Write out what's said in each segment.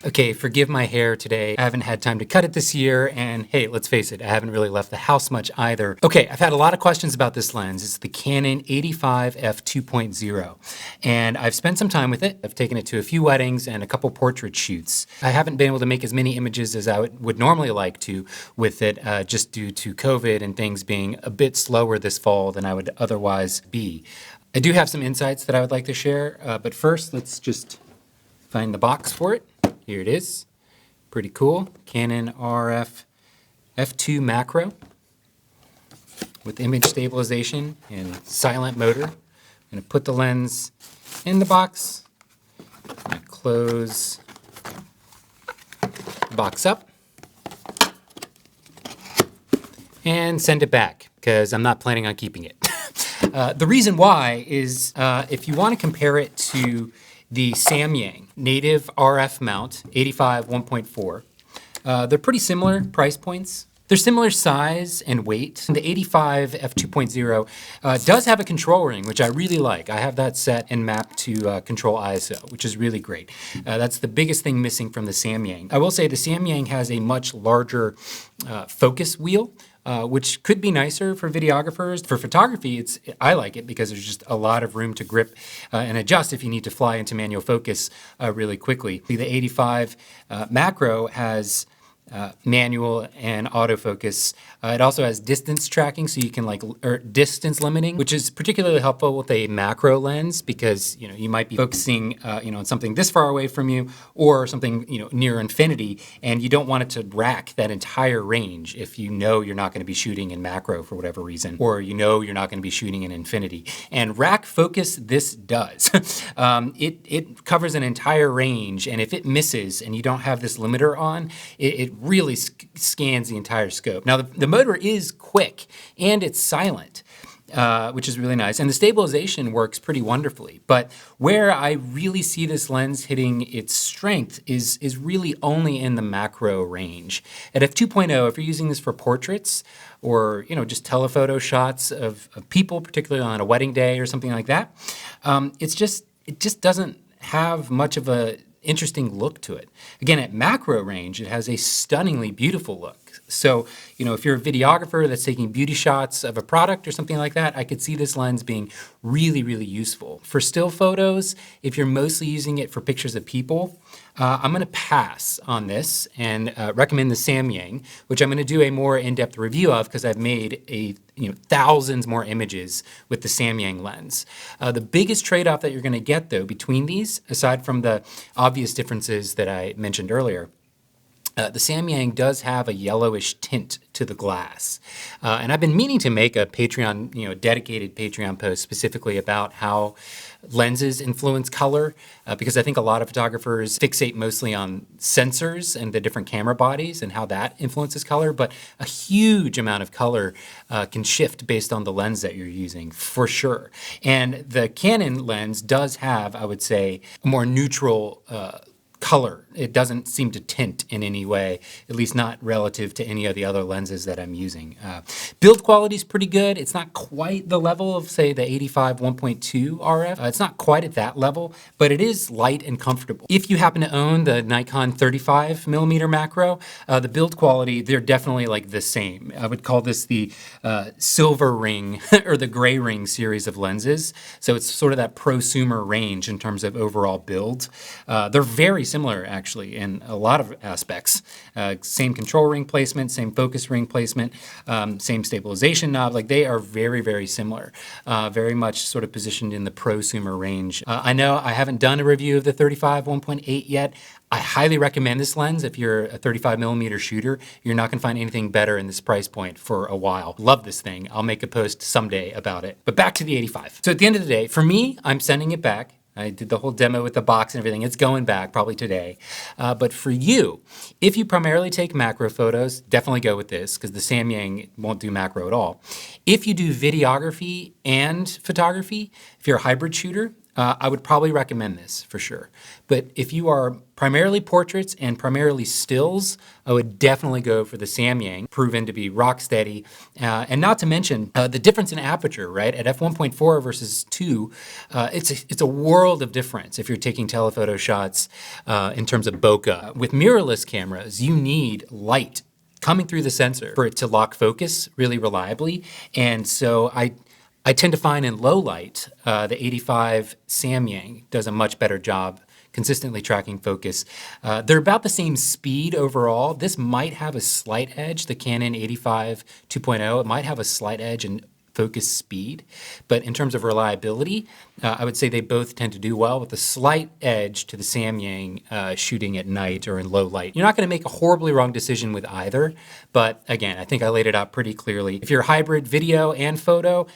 Okay, forgive my hair today. I haven't had time to cut it this year, and hey, let's face it, I haven't really left the house much either. Okay, I've had a lot of questions about this lens. It's the Canon 85 f2.0, and I've spent some time with it. I've taken it to a few weddings and a couple portrait shoots. I haven't been able to make as many images as I would normally like to with it, just due to COVID and things being a bit slower this fall than I would otherwise be. I do have some insights that I would like to share, but first, let's just find the box for it. Here it is. Pretty cool. Canon RF f2 macro with image stabilization and silent motor. I'm going to put the lens in the box. I'm going to close the box up and send it back because I'm not planning on keeping it. The reason why is if you want to compare it to the Samyang native RF mount, 85 1.4. They're pretty similar price points. They're similar size and weight. The 85 f2.0 does have a control ring, which I really like. I have that set and mapped to control ISO, which is really great. That's the biggest thing missing from the Samyang. I will say the Samyang has a much larger focus wheel, which could be nicer for videographers. For photography, I like it because there's just a lot of room to grip and adjust if you need to fly into manual focus really quickly. The 85 macro has manual and autofocus. It also has distance tracking, so you can distance limiting, which is particularly helpful with a macro lens because you might be focusing on something this far away from you or something near infinity, and you don't want it to rack that entire range if you're not going to be shooting in macro for whatever reason, or you're not going to be shooting in infinity. And rack focus this does. It covers an entire range, and if it misses and you don't have this limiter on, it really scans the entire scope. Now, the motor is quick and it's silent, which is really nice. And the stabilization works pretty wonderfully. But where I really see this lens hitting its strength is really only in the macro range. At f2.0, if you're using this for portraits or just telephoto shots of people, particularly on a wedding day or something like that, it just doesn't have much of a interesting look to it. Again, at macro range, it has a stunningly beautiful look. So, if you're a videographer that's taking beauty shots of a product or something like that, I could see this lens being really, really useful. For still photos, if you're mostly using it for pictures of people, I'm going to pass on this and recommend the Samyang, which I'm going to do a more in-depth review of because I've made thousands more images with the Samyang lens. The biggest trade-off that you're going to get, though, between these, aside from the obvious differences that I mentioned earlier, the Samyang does have a yellowish tint to the glass. And I've been meaning to make a Patreon, dedicated Patreon post specifically about how lenses influence color, because I think a lot of photographers fixate mostly on sensors and the different camera bodies and how that influences color, but a huge amount of color can shift based on the lens that you're using, for sure. And the Canon lens does have, I would say, a more neutral color. It doesn't seem to tint in any way, at least not relative to any of the other lenses that I'm using. Build quality is pretty good. It's not quite the level of, say, the 85 1.2 RF. It's not quite at that level, but it is light and comfortable. If you happen to own the Nikon 35mm macro, the build quality, they're definitely like the same. I would call this the silver ring or the gray ring series of lenses. So it's sort of that prosumer range in terms of overall build. They're very similar, actually, in a lot of aspects. Same control ring placement, same focus ring placement, same stabilization knob. They are very, very similar. Very much sort of positioned in the prosumer range. I know I haven't done a review of the 35 1.8 yet. I highly recommend this lens if you're a 35mm shooter. You're not going to find anything better in this price point for a while. Love this thing. I'll make a post someday about it. But back to the 85. So at the end of the day, for me, I'm sending it back. I did the whole demo with the box and everything. It's going back probably today. But for you, if you primarily take macro photos, definitely go with this because the Samyang won't do macro at all. If you do videography and photography, if you're a hybrid shooter, I would probably recommend this for sure. But if you are primarily portraits and primarily stills, I would definitely go for the Samyang, proven to be rock steady. And not to mention the difference in aperture, right? At f1.4 versus 2, it's a world of difference if you're taking telephoto shots in terms of bokeh. With mirrorless cameras, you need light coming through the sensor for it to lock focus really reliably. And so I tend to find in low light, the 85 Samyang does a much better job consistently tracking focus. They're about the same speed overall. This might have a slight edge, the Canon 85 2.0, it might have a slight edge in focus speed, but in terms of reliability, I would say they both tend to do well with a slight edge to the Samyang shooting at night or in low light. You're not going to make a horribly wrong decision with either, but again, I think I laid it out pretty clearly. If you're hybrid video and photo,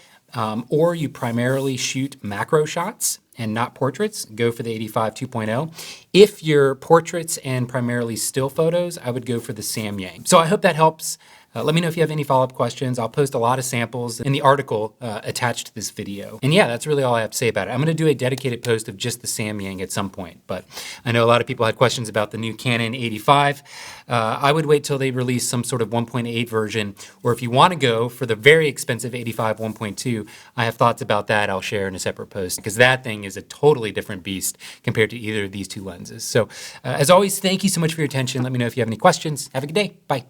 or you primarily shoot macro shots and not portraits, go for the 85 2.0. If you're portraits and primarily still photos, I would go for the Samyang. So I hope that helps. Let me know if you have any follow-up questions. I'll post a lot of samples in the article attached to this video. And yeah, that's really all I have to say about it. I'm going to do a dedicated post of just the Samyang at some point, but I know a lot of people had questions about the new Canon 85. I would wait till they release some sort of 1.8 version, or if you want to go for the very expensive 85 1.2, I have thoughts about that I'll share in a separate post, because that thing is a totally different beast compared to either of these two lenses. So as always, thank you so much for your attention. Let me know if you have any questions. Have a good day. Bye.